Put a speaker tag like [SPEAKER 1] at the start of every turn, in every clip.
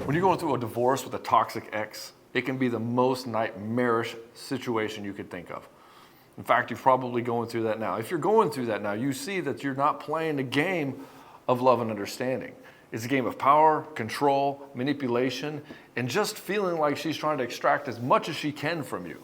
[SPEAKER 1] When you're going through a divorce with a toxic ex, it can be the most nightmarish situation you could think of. In fact, you're probably going through that now. If you're going through that now, you see that you're not playing a game of love and understanding. It's a game of power, control, manipulation, and just feeling like she's trying to extract as much as she can from you.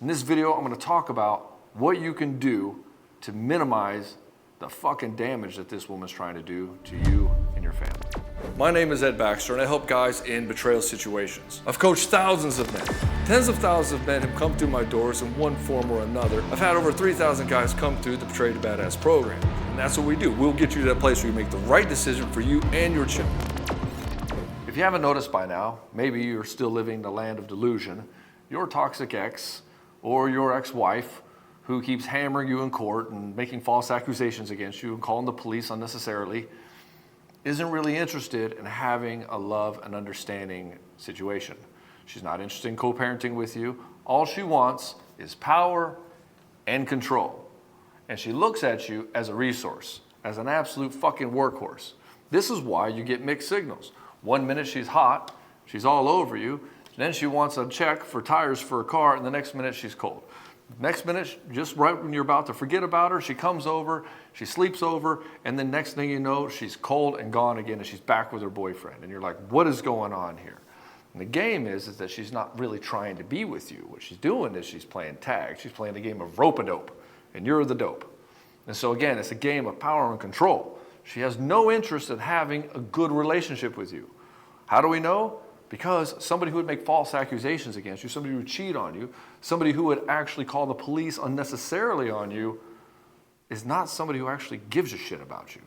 [SPEAKER 1] In this video, I'm going to talk about what you can do to minimize the fucking damage that this woman's trying to do to you and your family. My name is Baxter, and I help guys in betrayal situations. I've coached thousands of men. Tens of thousands of men have come through my doors in one form or another. I've had over 3,000 guys come through the Betray to Badass program. And that's what we do. We'll get you to that place where you make the right decision for you and your children. If you haven't noticed by now, maybe you're still living in the land of delusion. Your toxic ex or your ex-wife who keeps hammering you in court and making false accusations against you and calling the police unnecessarily isn't really interested in having a love and understanding situation. She's not interested in co-parenting with you. All she wants is power and control. And she looks at you as a resource, as an absolute fucking workhorse. This is why you get mixed signals. 1 minute she's hot, she's all over you, then she wants a check for tires for a car, and the next minute she's cold. Next minute, just right when you're about to forget about her, she comes over, she sleeps over, and then next thing you know, she's cold and gone again, and she's back with her boyfriend. And you're like, what is going on here? And the game is that she's not really trying to be with you. What she's doing is she's playing tag. She's playing a game of rope-a-dope, and you're the dope. And so again, it's a game of power and control. She has no interest in having a good relationship with you. How do we know? Because somebody who would make false accusations against you, somebody who would cheat on you, somebody who would actually call the police unnecessarily on you is not somebody who actually gives a shit about you.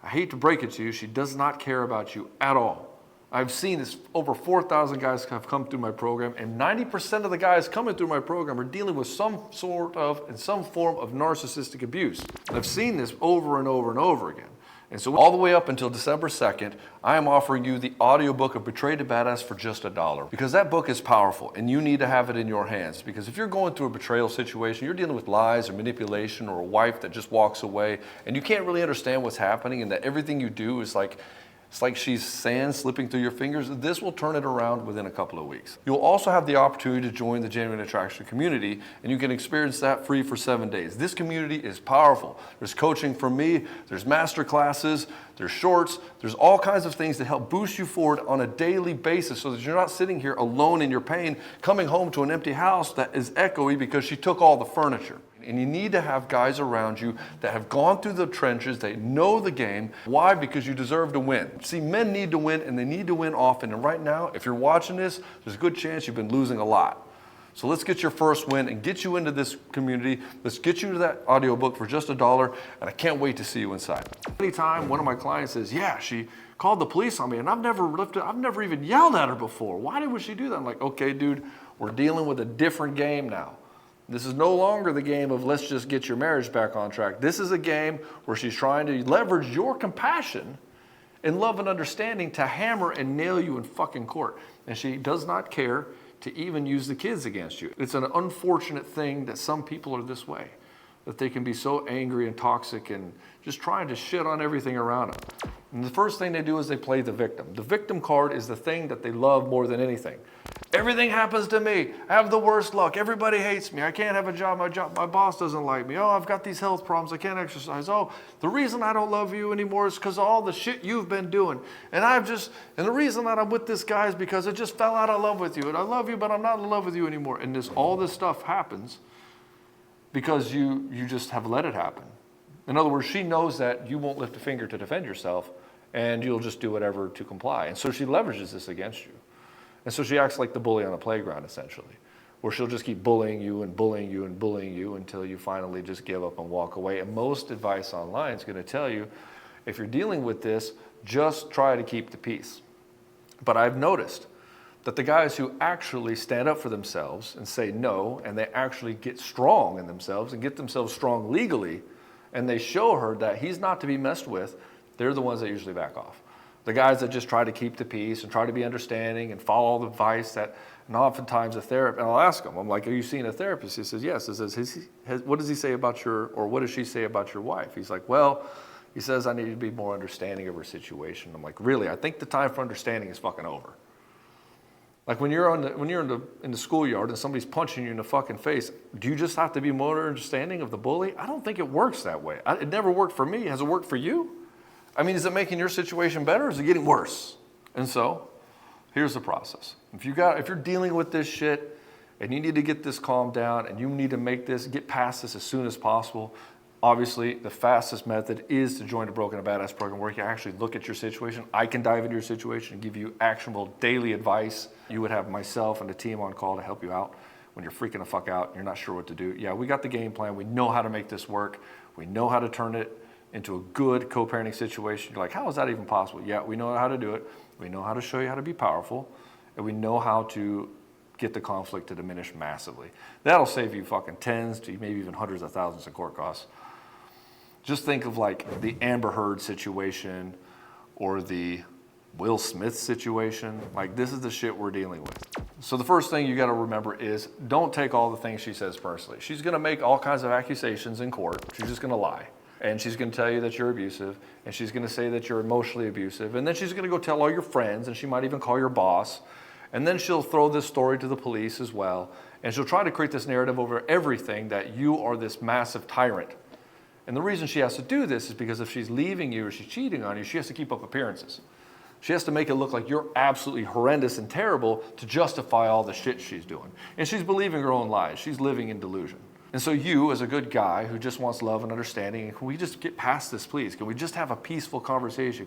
[SPEAKER 1] I hate to break it to you, she does not care about you at all. I've seen this, over 4,000 guys have come through my program, and 90% of the guys coming through my program are dealing with some form of narcissistic abuse. And I've seen this over and over and over again. And so all the way up until December 2nd, I am offering you the audiobook of Betray to Badass for just $1. Because that book is powerful and you need to have it in your hands. Because if you're going through a betrayal situation, you're dealing with lies or manipulation or a wife that just walks away and you can't really understand what's happening and that everything you do is like, it's like she's sand slipping through your fingers. This will turn it around within a couple of weeks. You'll also have the opportunity to join the Genuine Attraction community, and you can experience that free for 7 days. This community is powerful. There's coaching from me, there's master classes, there's shorts, there's all kinds of things that help boost you forward on a daily basis so that you're not sitting here alone in your pain, coming home to an empty house that is echoey because she took all the furniture. And you need to have guys around you that have gone through the trenches, they know the game. Why? Because you deserve to win. See, men need to win, and they need to win often. And right now, if you're watching this, there's a good chance you've been losing a lot. So let's get your first win and get you into this community. Let's get you to that audiobook for just $1, and I can't wait to see you inside. Anytime one of my clients says, yeah, she called the police on me, and I've never even yelled at her before. Why would she do that? I'm like, okay, dude, we're dealing with a different game now. This is no longer the game of let's just get your marriage back on track. This is a game where she's trying to leverage your compassion and love and understanding to hammer and nail you in fucking court. And she does not care to even use the kids against you. It's an unfortunate thing that some people are this way, that they can be so angry and toxic and just trying to shit on everything around them. And the first thing they do is they play the victim. The victim card is the thing that they love more than anything. Everything happens to me. I have the worst luck. Everybody hates me. I can't have a job. My boss doesn't like me. Oh, I've got these health problems. I can't exercise. Oh, the reason I don't love you anymore is because of all the shit you've been doing. And the reason that I'm with this guy is because I just fell out of love with you. And I love you, but I'm not in love with you anymore. And all this stuff happens because you just have let it happen. In other words, she knows that you won't lift a finger to defend yourself and you'll just do whatever to comply. And so she leverages this against you. And so she acts like the bully on a playground, essentially, where she'll just keep bullying you and bullying you and bullying you until you finally just give up and walk away. And most advice online is going to tell you, if you're dealing with this, just try to keep the peace. But I've noticed that the guys who actually stand up for themselves and say no, and they actually get strong in themselves and get themselves strong legally, and they show her that he's not to be messed with, they're the ones that usually back off. The guys that just try to keep the peace and try to be understanding and follow the advice that, and oftentimes a therapist, and I'll ask him, I'm like, are you seeing a therapist? He says, yes. He says, what does he say about what does she say about your wife? He's like, well, He says, I need to be more understanding of her situation. I'm like, really? I think the time for understanding is fucking over. Like when you're in the schoolyard and somebody's punching you in the fucking face, do you just have to be more understanding of the bully? I don't think it works that way. It never worked for me. Has it worked for you? I mean, is it making your situation better or is it getting worse? And so, here's the process. If you're dealing with this shit and you need to get this calmed down and you need to get past this as soon as possible, obviously, the fastest method is to join the Broken and Badass program where you can actually look at your situation. I can dive into your situation and give you actionable daily advice. You would have myself and the team on call to help you out when you're freaking the fuck out and you're not sure what to do. Yeah, we got the game plan. We know how to make this work. We know how to turn it into a good co-parenting situation. You're like, how is that even possible? Yeah, we know how to do it. We know how to show you how to be powerful. And we know how to get the conflict to diminish massively. That'll save you fucking tens to maybe even hundreds of thousands in court costs. Just think of like the Amber Heard situation or the Will Smith situation. Like, this is the shit we're dealing with. So the first thing you got to remember is don't take all the things she says personally. She's going to make all kinds of accusations in court. She's just going to lie. And she's going to tell you that you're abusive. And she's going to say that you're emotionally abusive. And then she's going to go tell all your friends. And she might even call your boss. And then she'll throw this story to the police as well. And she'll try to create this narrative over everything that you are this massive tyrant. And the reason she has to do this is because if she's leaving you or she's cheating on you, she has to keep up appearances. She has to make it look like you're absolutely horrendous and terrible to justify all the shit she's doing. And she's believing her own lies. She's living in delusion. And so you, as a good guy who just wants love and understanding, can we just get past this, please? Can we just have a peaceful conversation?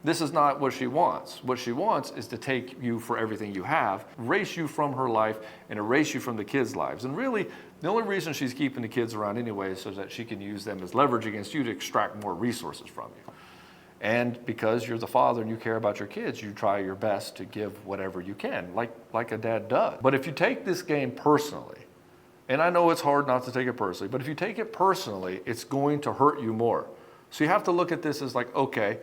[SPEAKER 1] This is not what she wants. What she wants is to take you for everything you have, erase you from her life, and erase you from the kids' lives. And really, the only reason she's keeping the kids around anyway is so that she can use them as leverage against you to extract more resources from you. And because you're the father and you care about your kids, you try your best to give whatever you can, like a dad does. But if you take this game personally, and I know it's hard not to take it personally, but if you take it personally, it's going to hurt you more. So you have to look at this as like, okay,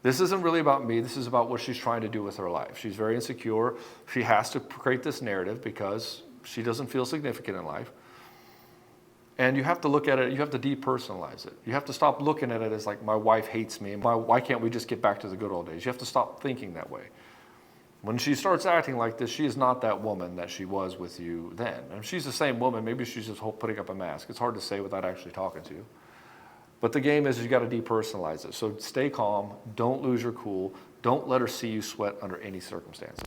[SPEAKER 1] this isn't really about me. This is about what she's trying to do with her life. She's very insecure. She has to create this narrative because she doesn't feel significant in life. And you have to look at it, you have to depersonalize it. You have to stop looking at it as like, my wife hates me. Why can't we just get back to the good old days? You have to stop thinking that way. When she starts acting like this, she is not that woman that she was with you then. And if she's the same woman, maybe she's just putting up a mask. It's hard to say without actually talking to you. But the game is you got to depersonalize it. So stay calm, don't lose your cool, don't let her see you sweat under any circumstances.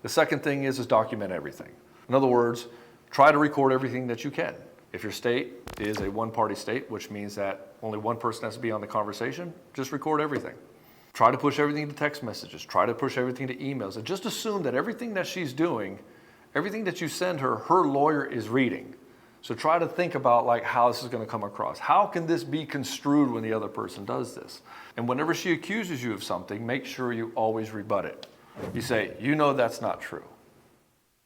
[SPEAKER 1] The second thing is document everything. In other words, try to record everything that you can. If your state is a one-party state, which means that only one person has to be on the conversation, just record everything. Try to push everything to text messages. Try to push everything to emails. And just assume that everything that she's doing, everything that you send her, her lawyer is reading. So try to think about like how this is going to come across. How can this be construed when the other person does this? And whenever she accuses you of something, make sure you always rebut it. You say, you know that's not true.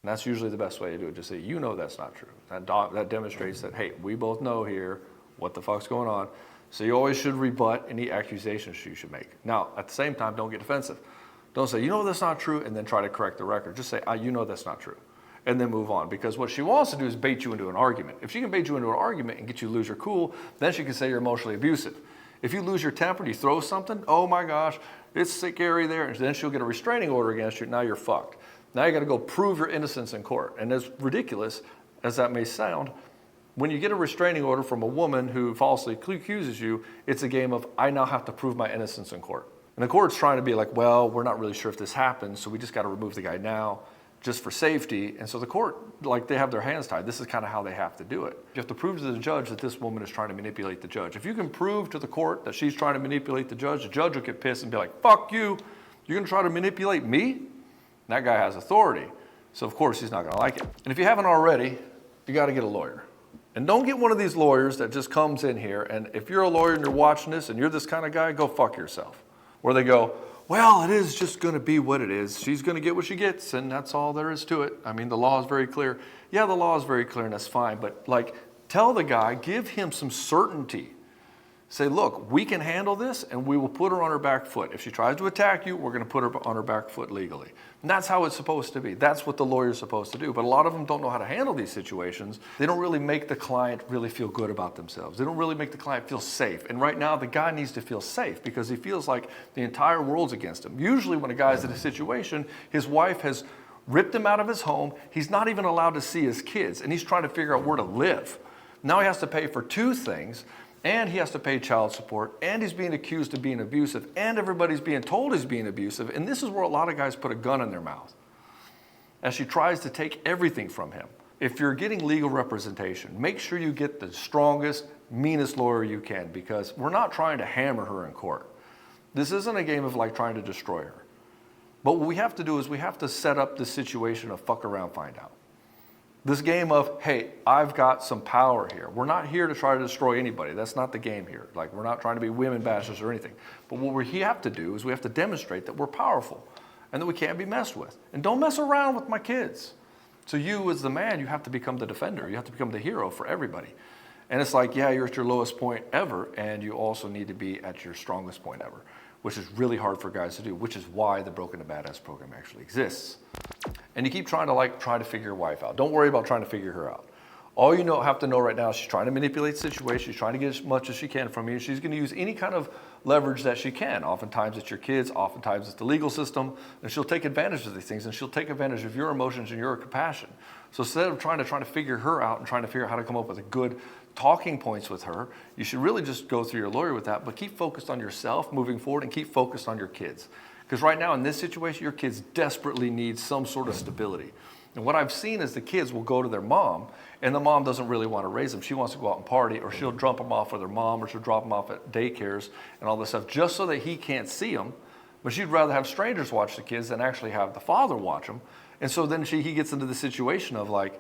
[SPEAKER 1] And that's usually the best way to do it. Just say, you know that's not true. That demonstrates that, hey, we both know here what the fuck's going on. So you always should rebut any accusations you should make. Now, at the same time, don't get defensive. Don't say, you know that's not true, and then try to correct the record. Just say, you know that's not true, and then move on. Because what she wants to do is bait you into an argument. If she can bait you into an argument and get you to lose your cool, then she can say you're emotionally abusive. If you lose your temper and you throw something, oh my gosh, it's scary there, and then she'll get a restraining order against you, now you're fucked. Now you got to go prove your innocence in court. And as ridiculous as that may sound, when you get a restraining order from a woman who falsely accuses you, it's a game of, I now have to prove my innocence in court. And the court's trying to be like, well, we're not really sure if this happened, so we just got to remove the guy now just for safety. And so the court, like, they have their hands tied. This is kind of how they have to do it. You have to prove to the judge that this woman is trying to manipulate the judge. If you can prove to the court that she's trying to manipulate the judge will get pissed and be like, fuck you, you're going to try to manipulate me? And that guy has authority. So of course he's not going to like it. And if you haven't already, you got to get a lawyer. And don't get one of these lawyers that just comes in here, and if you're a lawyer and you're watching this and you're this kind of guy, go fuck yourself. Where they go, well, it is just going to be what it is. She's going to get what she gets, and that's all there is to it. I mean, the law is very clear. Yeah, the law is very clear, and that's fine. But, like, tell the guy, give him some certainty. Say, look, we can handle this and we will put her on her back foot. If she tries to attack you, we're going to put her on her back foot legally. And that's how it's supposed to be. That's what the lawyer's supposed to do. But a lot of them don't know how to handle these situations. They don't really make the client really feel good about themselves. They don't really make the client feel safe. And right now, the guy needs to feel safe because he feels like the entire world's against him. Usually when a guy's in a situation, his wife has ripped him out of his home. He's not even allowed to see his kids. And he's trying to figure out where to live. Now he has to pay for two things. And he has to pay child support, and he's being accused of being abusive, and everybody's being told he's being abusive, and this is where a lot of guys put a gun in their mouth as she tries to take everything from him. If you're getting legal representation, make sure you get the strongest, meanest lawyer you can, because we're not trying to hammer her in court. This isn't a game of like trying to destroy her. But what we have to do is we have to set up the situation of fuck around, find out. This game of, hey, I've got some power here. We're not here to try to destroy anybody. That's not the game here. Like, we're not trying to be women bashers or anything. But what we have to do is we have to demonstrate that we're powerful and that we can't be messed with. And don't mess around with my kids. So you, as the man, you have to become the defender. You have to become the hero for everybody. And it's like, yeah, you're at your lowest point ever, and you also need to be at your strongest point ever, which is really hard for guys to do, which is why the Broken to Badass program actually exists. And you keep trying to figure your wife out. Don't worry about trying to figure her out. All you have to know right now is she's trying to manipulate the situation. She's trying to get as much as she can from you. She's going to use any kind of leverage that she can. Oftentimes it's your kids. Oftentimes it's the legal system. And she'll take advantage of these things. And she'll take advantage of your emotions and your compassion. So instead of trying to figure her out and trying to figure out how to come up with a good talking points with her, you should really just go through your lawyer with that. But keep focused on yourself moving forward and keep focused on your kids. Because right now in this situation, your kids desperately need some sort of stability. And what I've seen is the kids will go to their mom, and the mom doesn't really want to raise them. She wants to go out and party, or she'll drop them off with her mom, or she'll drop them off at daycares and all this stuff just so that he can't see them. But she'd rather have strangers watch the kids than actually have the father watch them. And so then he gets into the situation of like,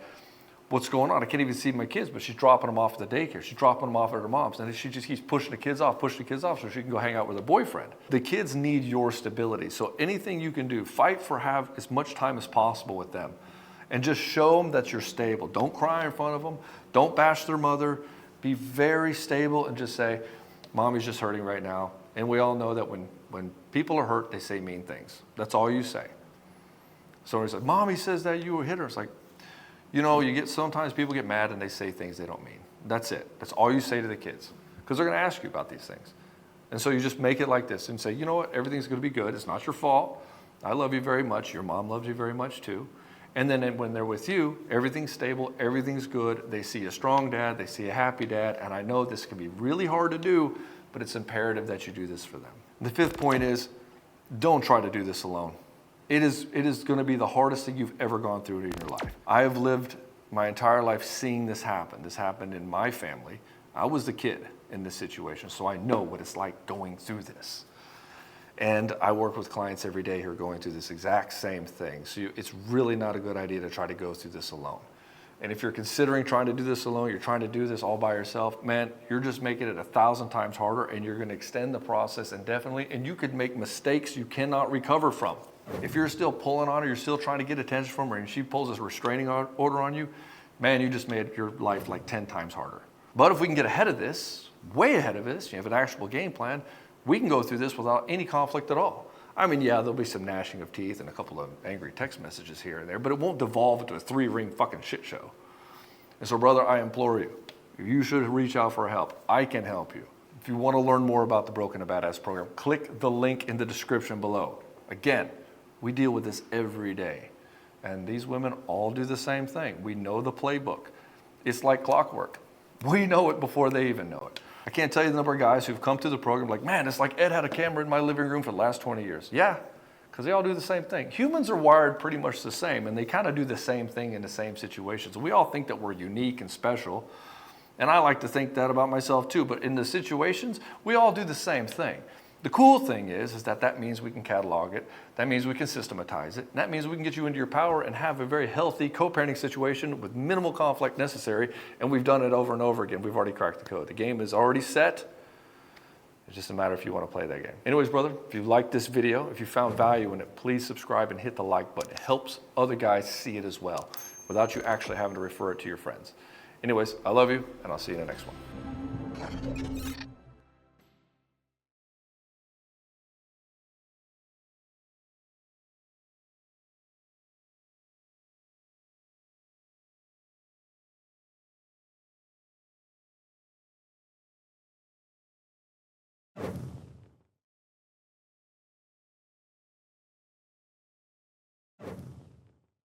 [SPEAKER 1] what's going on? I can't even see my kids, but she's dropping them off at the daycare. She's dropping them off at her mom's. And she just keeps pushing the kids off so she can go hang out with her boyfriend. The kids need your stability. So anything you can do, fight for have as much time as possible with them. And just show them that you're stable. Don't cry in front of them. Don't bash their mother. Be very stable and just say, Mommy's just hurting right now. And we all know that when people are hurt, they say mean things. That's all you say. Somebody's like, Mommy says that you hit her. It's like, you know, sometimes people get mad and they say things they don't mean. That's it. That's all you say to the kids. Because they're going to ask you about these things. And so you just make it like this and say, you know what, everything's going to be good. It's not your fault. I love you very much. Your mom loves you very much too. And then when they're with you, everything's stable, everything's good. They see a strong dad, they see a happy dad. And I know this can be really hard to do, but it's imperative that you do this for them. The fifth point is, don't try to do this alone. It is going to be the hardest thing you've ever gone through in your life. I have lived my entire life seeing this happen. This happened in my family. I was the kid in this situation, so I know what it's like going through this. And I work with clients every day who are going through this exact same thing. So it's really not a good idea to try to go through this alone. And if you're considering trying to do this alone, you're trying to do this all by yourself, man, you're just making it 1,000 times harder, and you're going to extend the process indefinitely, and you could make mistakes you cannot recover from. If you're still pulling on her, you're still trying to get attention from her, and she pulls this restraining order on you, man, you just made your life like 10 times harder. But if we can get ahead of this, way ahead of this, you have an actual game plan, we can go through this without any conflict at all. I mean, yeah, there'll be some gnashing of teeth and a couple of angry text messages here and there, but it won't devolve into a 3-ring fucking shit show. And so, brother, I implore you, you should reach out for help. I can help you. If you want to learn more about the Broken to Badass program, click the link in the description below. Again, we deal with this every day. And these women all do the same thing. We know the playbook. It's like clockwork. We know it before they even know it. I can't tell you the number of guys who've come to the program like, man, it's like Ed had a camera in my living room for the last 20 years. Yeah, because they all do the same thing. Humans are wired pretty much the same, and they kind of do the same thing in the same situations. We all think that we're unique and special, and I like to think that about myself too, but in the situations, we all do the same thing. The cool thing is that means we can catalog it, that means we can systematize it, and that means we can get you into your power and have a very healthy co-parenting situation with minimal conflict necessary, and we've done it over and over again. We've already cracked the code. The game is already set. It's just a matter if you want to play that game. Anyways, brother, if you liked this video, if you found value in it, please subscribe and hit the like button. It helps other guys see it as well, without you actually having to refer it to your friends. Anyways, I love you, and I'll see you in the next one.